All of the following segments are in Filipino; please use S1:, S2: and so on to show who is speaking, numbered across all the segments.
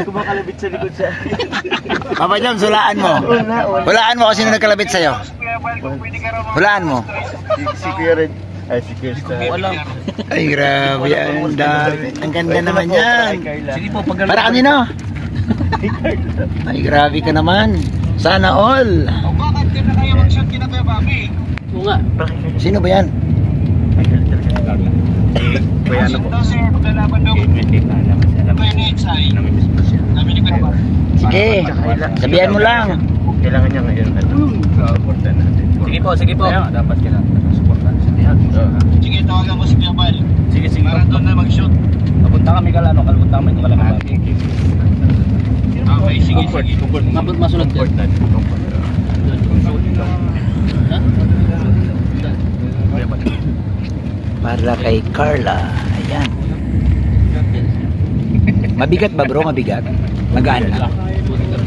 S1: Kumakalabit sa likod sa akin.
S2: Papa Jam, hulaan mo. Hulaan mo kung sino nagkalabit sa'yo. Hulaan mo.
S1: Si Kuya Red. Ay, si Kuya Star.
S2: Ay, grabe yan. Ang ganda naman yan.
S1: Sige po, pag
S2: Para kanino? Ay, grabe ka naman. Sana all.
S1: bakit ka na kayo mag-shot kina Kuya Bobby? Oo nga.
S2: Sino ba yan?
S1: Kuya ano po? Sir, maglalaban daw.
S2: Sige, sabihan mo lang.
S1: Kailangan niya ngayon. Supportan natin. Sige po, sige po. Dapat kailangan supportan. Sige, tawagan mo si Kuya Bal. Sige, sige. Para doon na mag-shoot. Kapunta kami kalano, kalpunta kami ito kalano. Okay, sige, sige. Masunod yan.
S2: Para kay Carla. Ayan. Mabigat ba bro? Mabigat? Magaan lang.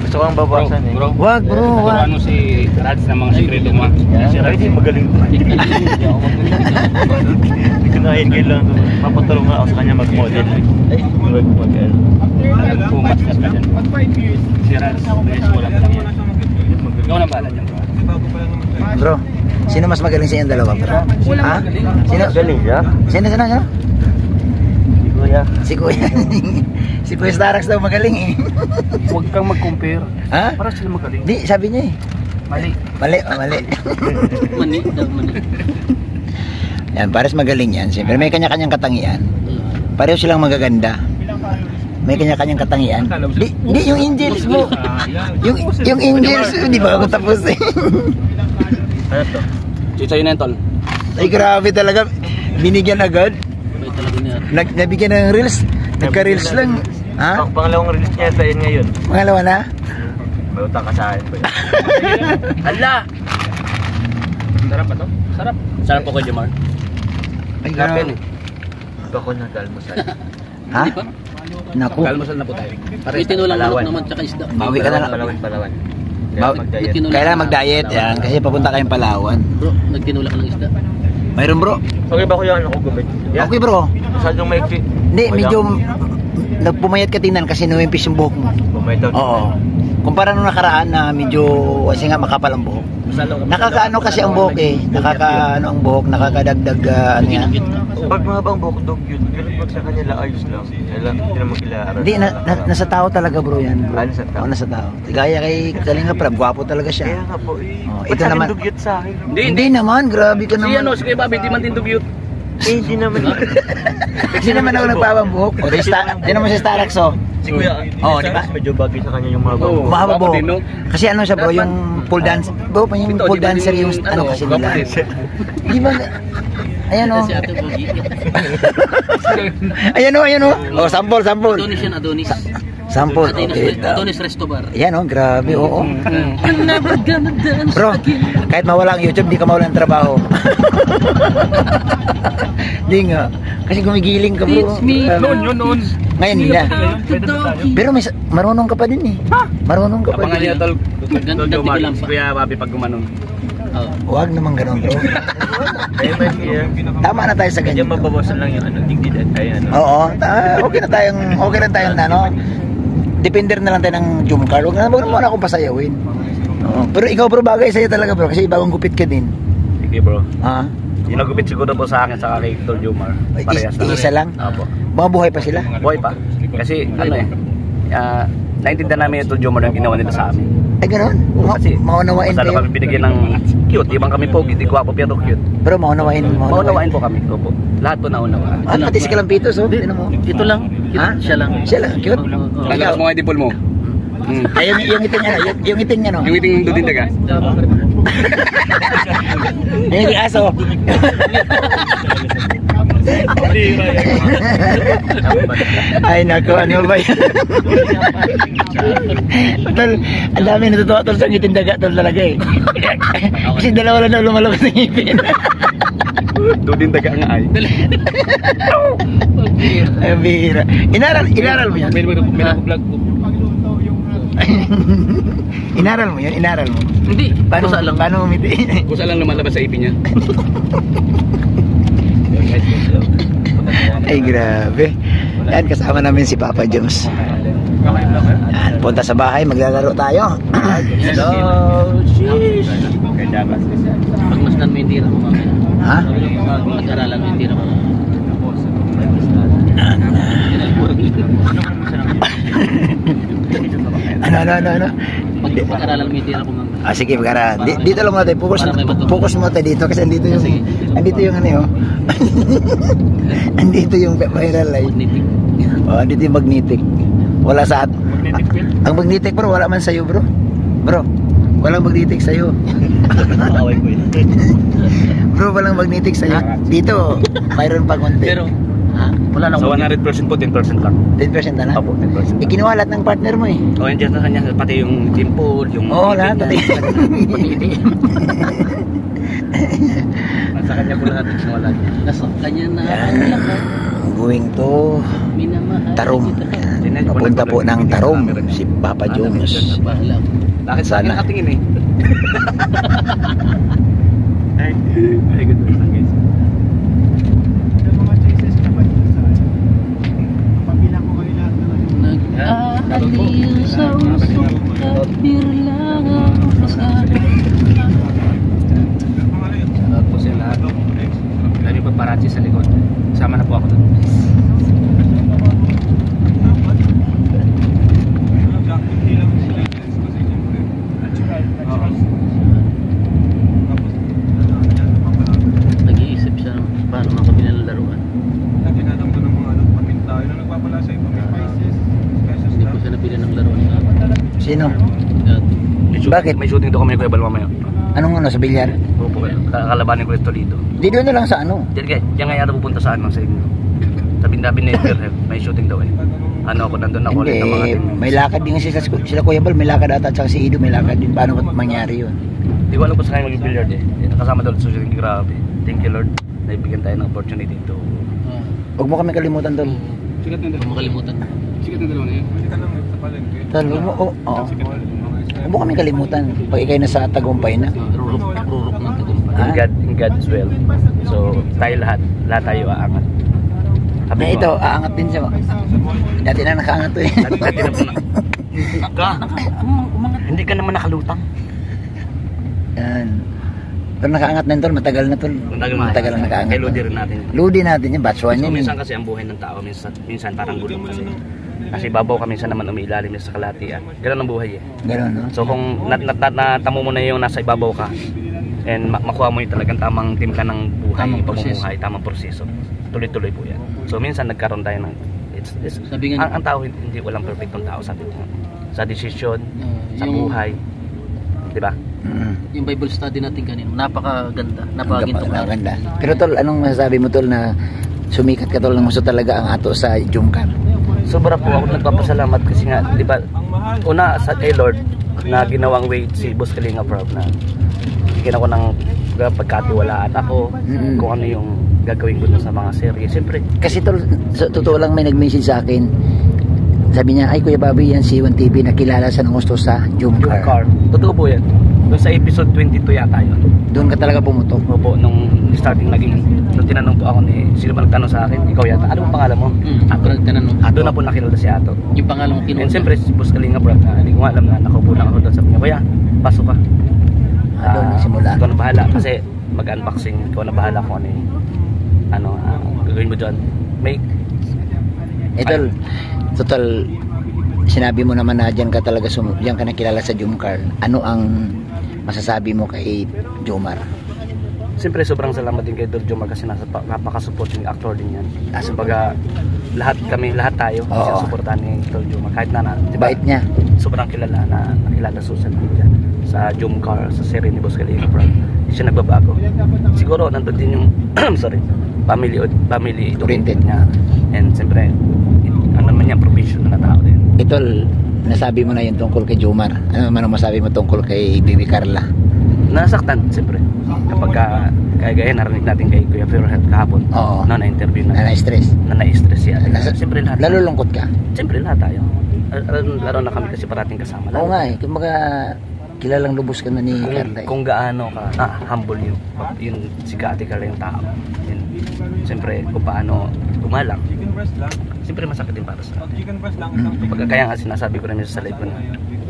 S1: Gusto kong babawasan eh.
S2: Wag bro, wag.
S3: Ano si Rads ng mga sikreto mo?
S1: Si Rads magaling. Hindi ko na kailangan. Papatulong nga ako sa kanya mag-model. Mag-model.
S3: Pumaskas ka dyan. Si Rads, wala pa lang yan. Ikaw na bahala dyan.
S2: Bro, sino mas magaling sa inyong dalawa bro? Ha? Sino?
S1: Galing siya?
S2: Sino?
S1: Si Kuya.
S2: Si Kuya. Si Kuya Starax daw magaling eh.
S3: Huwag kang mag-compare.
S2: Ha?
S3: Para sila magaling.
S2: Di, sabi niya eh.
S3: Mali.
S2: Mali, mali.
S3: Mani, daw mani.
S2: Yan, pares magaling yan. Siyempre may kanya-kanyang katangian. Pareho silang magaganda. May kanya-kanyang katangian. Di yung angels mo. Yung angels, di ba ako tapos eh.
S1: Ano to?
S3: Sa'yo na yan, tol.
S2: Ay grabe talaga. Binigyan agad. Nabigyan ng reels. Nagka-reels lang. Ha?
S1: Pangalawang release niya tayo ngayon.
S2: Pangalawa na?
S1: May utang ka sa akin po.
S3: Hala! Sarap ba to? Sarap. Sarap po ko, Jamar.
S2: Ay grabe.
S1: Ito ko nag-almusal.
S2: Ha? Naku.
S3: Kalmasal na po tayo. Itinulang manok naman tsaka isda.
S2: Bawi ka na lang.
S1: Palawan.
S2: Kailangan mag-diet yan. Kasi papunta kayong Palawan.
S3: Bro, nagtinula ka ng isda.
S2: Mayroon bro.
S1: Okay ba kuya ano ko gumit?
S2: Okay bro.
S1: Masyadong maiksi.
S2: Hindi, medyo nagpumayat ka tingnan kasi nuwimpis yung buhok mo.
S1: Pumayat daw.
S2: Oo. Kumpara nung nakaraan na medyo kasi nga makapal ang buhok. Nakakaano kasi ang buhok eh. Nakakaano ang buhok, nakakadagdag ano yan.
S1: Pag mahabang buhok dog yun, pag sa kanya ayos lang. Hindi naman kilaaran.
S2: Hindi, nasa tao talaga bro yan bro.
S1: Nasa tao?
S2: Oo, nasa tao. Gaya kay Kalinga Prab, gwapo talaga
S1: Kaya
S2: siya.
S1: nga po eh.
S2: Oh,
S1: Ba't
S2: ito
S1: sa akin
S2: naman.
S1: dugyot sa akin?
S2: Hindi naman, grabe ka
S3: Si
S2: naman.
S3: ano, sige Bobby, di man tindugyot.
S1: Eh, hindi naman.
S2: Kasi naman ako nagpapang buhok. O, di naman si Starax oh.
S1: Si Kuya,
S2: Oo, di ba?
S1: medyo bagay sa kanya yung mahaba.
S3: Oo.
S2: Mahaba
S3: Gwapo
S2: buhok.
S3: din, no?
S2: Kasi ano siya bro, yung pole dance. Bro, yung pole dancer yung ano kasi nila. Di ba? Ayan o. Ayan o. Oh, sample.
S3: Adonis yan, Adonis.
S2: Sample. Okay.
S3: Adonis Restobar.
S2: Ayan o, grabe. Oo. Bro, kahit mawala ang YouTube, di ka mawala ng trabaho. Di nga. Kasi gumigiling ka bro.
S3: Noon.
S2: Ngayon hindi na. Pero may marunong ka pa din eh. Marunong ka pa
S3: Kapangal
S2: din.
S3: niya, tol. Ganda ko lang pa. Kuya Bobby pag gumanon.
S2: Huwag naman ganun bro.
S1: Kaya ba siya?
S2: Tama na tayo sa
S1: Medyo
S2: ganyan.
S1: mabawasan lang yung ano, dignidad. Ay ano.
S2: Oo, okay na tayong ano. Depender na lang tayo ng Jum Car. Huwag na muna akong pasayawin. Oo. Pero ikaw bro, bagay sa'yo talaga bro. Kasi bagong gupit ka din.
S3: Sige bro.
S2: Ha?
S3: Yung nagupit siguro po sa akin sa kay Tol Jomar. Parehas na.
S2: Isa lang?
S3: Opo.
S2: Mabuhay pa sila?
S3: Boy pa. Kasi ano eh. Naintindihan namin yung Tol Jomar yung ginawa nila sa amin.
S2: Ay gano'n?
S3: Kasi
S2: Maunawain
S3: masalo
S2: kayo?
S3: kami binigyan ng cute. Ibang kami po, hindi gwapo pero cute.
S2: Pero maunawain.
S3: Maunawain po kami. Opo. Lahat po naunawaan.
S2: Pati si Kalampitos oh. Tinan mo.
S3: Ito lang.
S2: Ha?
S3: Siya lang.
S2: Siya lang, cute.
S3: Lalabas mo nga dipol mo.
S2: Ay, yung iting ano, yung iting ano.
S3: Yung iting dudin daga.
S2: Yung iting aso. Ay nako, ano ba yan? Tol, ang dami natutuwa tol sa ngiting daga tol talaga eh. Kasi dalawa lang na lumalabas ng ngipin.
S3: Dudin daga nga ay.
S2: Ay, bihira. Inaral mo yan?
S3: May vlog po.
S2: Inaral mo yan? Inaral mo?
S3: Hindi.
S2: Paano umiti?
S3: Kusa lang lumalabas sa ipin niya.
S2: Ay grabe. Yan, kasama namin si Papa Jones. Punta sa bahay, maglalaro tayo.
S1: Hello, sheesh.
S3: Pagmasdan mo yung tira ko mamaya.
S2: Ha?
S3: Pag-aralan mo yung tira ko.
S2: Ano?
S3: Pag-aralan mo yung tira ko mamaya.
S2: Sige, pag-aralan. Dito lang muna tayo. Focus mo tayo dito kasi andito yung ano yun. Andito yung viral light. Oh, andito yung magnetic. Wala sa ang magnetic bro, wala man sa'yo bro. Bro, walang magnetic sa'yo.
S1: Away ko yun.
S2: Bro, walang magnetic sa'yo. Dito, mayroon pa konti.
S3: Pero,
S1: Wala na. So 100% po, 10% lang.
S2: 10% na lang?
S1: Opo, 10%.
S2: Ikinuha lahat ng partner mo eh.
S1: O, yan dyan sa kanya, pati yung dimple, yung...
S2: Oo, lahat. Pati.
S1: Sa kanya ko lahat ikinuha niya.
S3: nasa kanya na ang lakas.
S2: Going to
S3: Minamahal.
S2: Tarom. Papunta po ng Tarom si Papa Jones.
S3: Bahala.
S1: Bakit sa akin
S2: Sana.
S1: nakatingin eh? Ay, good person guys.
S3: Nag-aaliw sa usok kapir lang ang kasama.
S1: Shoutout po sila. Dami pagparatsi sa likod. Sama na po ako doon.
S3: Nag-iisip siya paano makabili ng laruan. Hindi ko siya nabili ng laruan.
S2: Sino?
S3: Dati.
S2: Bakit?
S1: May shooting daw kami ni Kuya Bal mamaya.
S2: Anong ano sa bilyar?
S1: Opo, kakalabanin ko ito dito.
S2: Di doon na lang sa ano.
S1: Diyan nga yata pupunta sa ano sa inyo. Sabi ni Fairhealth, may shooting daw eh. Ano ako, nandun ako ulit ng mga
S2: Hindi,
S1: team.
S2: may lakad din sila Kuya Bal, may lakad ata at saka si Ido may lakad din. Paano mangyari yun?
S1: Di ko alam kung saan kayo mag-billiard eh. Kasama doon sa shooting, grabe. Thank you Lord. Naibigyan tayo ng opportunity to.
S2: Huwag mo kami kalimutan doon.
S3: Huwag makalimutan.
S2: Tol, huwag mo kami kalimutan. Pag ikay na sa tagumpay na.
S3: Rurok ng tagumpay.
S1: In God's will. So, tayo lahat tayo aangat. Sabi
S2: Na
S1: ko,
S2: ito, aangat din siya. Dati na nakaangat to eh.
S1: Lagi na po na. Hindi ka naman nakalutang.
S2: Yan. Pero nakaangat na yun tol, matagal na tol. Matagal na nakaangat.
S1: Kay Lodi rin natin.
S2: Ludi natin yan, batch 1
S1: So,
S2: yan.
S1: minsan kasi ang buhay ng tao, minsan parang gulong kasi. Kasi babaw ka minsan naman umiilalim sa kalatian. Ganun ang buhay eh.
S2: Gano'n no?
S1: So kung natamo mo na yung nasa ibabaw ka and makuha mo yung talagang tamang timpla ng buhay,
S3: Tamang
S1: pamumuhay, tamang proseso, tuloy-tuloy po yan. So minsan nagkaroon tayo ng
S3: Sabi nga,
S1: ang tao hindi walang perfectong tao sabi ko. Sa desisyon, sa
S3: yung-
S1: buhay, di ba?
S3: yung Bible study natin kanina, napakaganda, napakagintong
S2: Maganda. Pero tol, anong masasabi mo tol na sumikat ka tol ng gusto talaga ang ato sa Jumcar?
S1: Sobra po ako nagpapasalamat kasi nga, di ba, una sa kay Lord na ginawang way si Boss Kalinga Proud na bigyan ako ng pagkatiwalaan ako kung ano yung gagawin ko na sa mga serye. Siyempre,
S2: Kasi tol, sa totoo lang may nag-message sa akin. Sabi niya, ay Kuya Bobby, yan si 1TV nakilala sa nung gusto sa Jumcar.
S1: Car. Totoo po yan. Doon sa episode 22 yata yun.
S2: Doon ka talaga pumutok.
S1: Opo, nung starting nung tinanong po ako ni, sino ba nagtanong sa akin? Ikaw yata. Ano ang pangalan mo?
S3: Ako nagtanong.
S1: Doon na po nakilala si Ato.
S3: Yung pangalang
S1: And
S3: kinuha.
S1: siyempre, si Boss Kalinga Proud na hindi ko nga alam na nakaupo lang ako doon. Sabi niya, Kuya, pasok ka.
S2: Doon nagsimula.
S1: Ikaw na bahala kasi mag-unboxing, ikaw na bahala kung ano gagawin mo dyan. May
S2: Tol, total, sinabi mo naman na dyan ka talaga, dyan ka nakilala sa Jumcar. Ano ang masasabi mo kay Jomar?
S1: siyempre sobrang salamat din kay Dor Jomar kasi napaka-supporting actor din yan. Kumbaga lahat tayo kasi
S2: Oo.
S1: suportahan ni Dor Jomar kahit na diba,
S2: Bait niya.
S1: sobrang nakilala sa social media, sa Jomcar, sa serie ni Boss Kalinga Proud. Hindi siya nagbabago. Siguro nandun din yung sorry, family oriented niya. And siyempre ano naman yan, professional na tao din.
S2: Tol, nasabi mo na yung tungkol kay Jomar. Ano naman ang masabi mo tungkol kay Bibi Carla?
S1: Nasaktan siyempre kapag kaya narinig natin kay Kuya Fairhealth kahapon.
S2: Oo.
S1: Na-interview na
S2: Na-stress.
S1: na-stress siya. Siyempre lahat.
S2: Nalulungkot ka?
S1: Siyempre lahat tayo. Laro na kami kasi parating kasama.
S2: Oo nga eh. Kumbaga, kilalang lubos ka na ni Carla eh.
S1: Kung gaano ka humble yung si Ate Carla yung tao. Siyempre kung paano gumalang.
S3: Chicken breast lang.
S1: Siyempre masakit din para sa
S3: Chicken breast lang.
S1: kaya nga sinasabi ko rin sa live ko na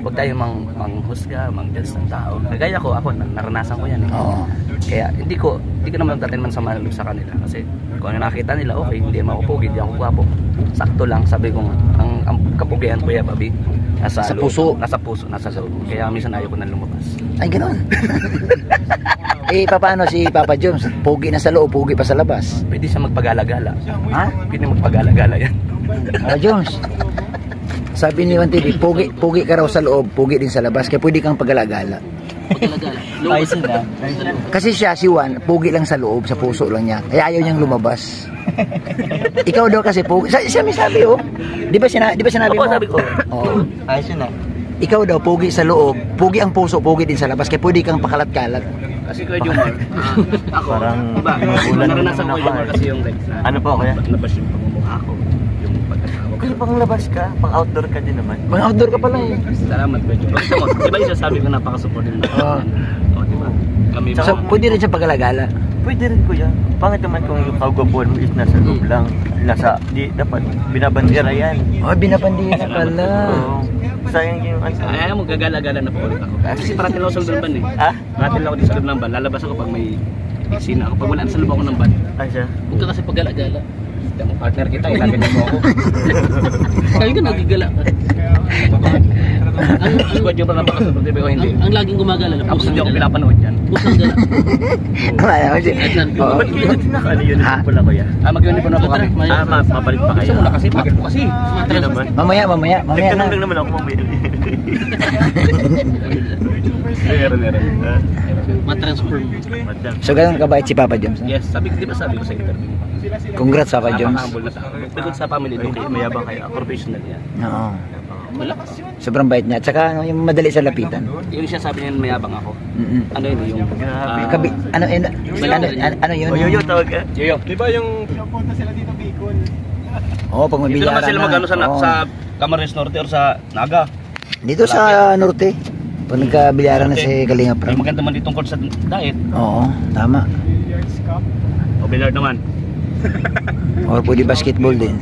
S1: huwag tayo manghusga, mang-judge ng tao. Kagaya ko, ako, naranasan ko yan eh.
S2: Oo.
S1: Kaya hindi ko naman tatinman sa manalo sa kanila. Kasi kung ano nakita nila, okay, hindi ako pogi, hindi ako gwapo. Sakto lang, sabi ko nga, ang kapugihan ko ya, babi, nasa
S2: Sa
S1: loob.
S2: puso.
S1: Nasa puso, nasa loob. Kaya minsan ayaw ko na lumabas.
S2: Ay, gano'n. Paano si Papa Jones? Pugi na sa loob, pugi pa sa labas.
S1: Pwede siya magpagala-gala.
S2: Ha?
S1: Pwede magpagala-gala yan.
S2: Papa Jones, sabi ni Juan TV, pugi ka raw sa loob, pugi din sa labas, kaya pwede kang pagalagala.
S1: Ayos na.
S2: Kasi siya, si Juan, pugi lang sa loob, sa puso lang niya, kaya ayaw niyang lumabas. Ikaw daw kasi pugi, siya may sabi oh. Di ba sinabi mo?
S1: Ako sabi ko.
S2: Oo.
S1: Ayos na.
S2: Ikaw daw, pugi sa loob, pugi ang puso, pugi din sa labas, kaya pwede kang pakalat-kalat.
S1: Kasi Kuya Jomar, ako, parang naranasan ko yung kasi yung like, ano po kaya? Labas yung pamumukha ko, yung pagkatao.
S3: Kasi pang labas ka, pang outdoor ka din naman.
S2: Pang outdoor ka pala eh.
S1: Salamat Kuya Jomar. Diba yung sasabi ko napaka-support din na.
S2: Oo.
S1: O, diba? Kami
S2: So, pwede rin siya pagalagala.
S3: Pwede rin kuya. Pangit naman kung yung kagwapuan mo is nasa loob lang. Dapat binabandera yan.
S2: Oh, binapandira pala.
S3: Oo. Sayang yung
S1: Ay, mo gagala-gala na po ulit ako. Kasi parating ako sa loob ng van eh.
S3: Ah?
S1: Parating ako din sa loob ng van. Lalabas ako pag may sina ako. Pag wala sa loob ako ng van.
S3: Ay siya.
S1: Huwag ka kasi pagala-gala. Ang partner kita, ilagay mo ako. Kayo ka nagigala. Ang Kuya Jomar napaka-support ko hindi.
S4: Ang laging gumagala na
S1: Tapos hindi ako pinapanood yan.
S4: pusang gala.
S2: Oo.
S3: Ba't kayo dito naka-uniform
S2: Ha?
S3: pala kuya?
S1: Mag-uniform na po kami.
S3: Mapalit pa kayo.
S1: Kasi muna kasi, bakit po kasi?
S3: Hindi naman.
S2: Mamaya
S3: Nagtanong
S2: na.
S3: lang naman ako mamaya.
S1: Meron.
S4: Matransform.
S3: Madam.
S2: So, ganun kabait si Papa Jones.
S1: Yes, sabi ko sa interview.
S2: Congrats, Papa Jones.
S1: Napaka-humble na tao. Bukod sa family doon, kayo mayabang kayo, professional yan.
S2: Oo.
S1: Malakas.
S2: Sobrang bait niya. At saka yung madali sa lapitan.
S1: Yung siya sabi niya mayabang ako. Ano yun yung...
S3: Grabe.
S2: Ano yun?
S3: O yoyo tawag ka.
S1: Yoyo.
S3: Di ba yung pinapunta sila dito Bicol?
S2: Oo, pag
S1: Dito
S2: mabiyaran
S1: naman sila magano sa,
S2: Oo.
S1: sa Camarines Norte or sa Naga.
S2: Dito sa Norte. Pag nagkabilyaran na si Kalinga
S1: May
S2: Pram.
S1: maganda man ditong court sa diet.
S2: Oo, tama.
S1: O Billard naman.
S2: Or pwede basketball din.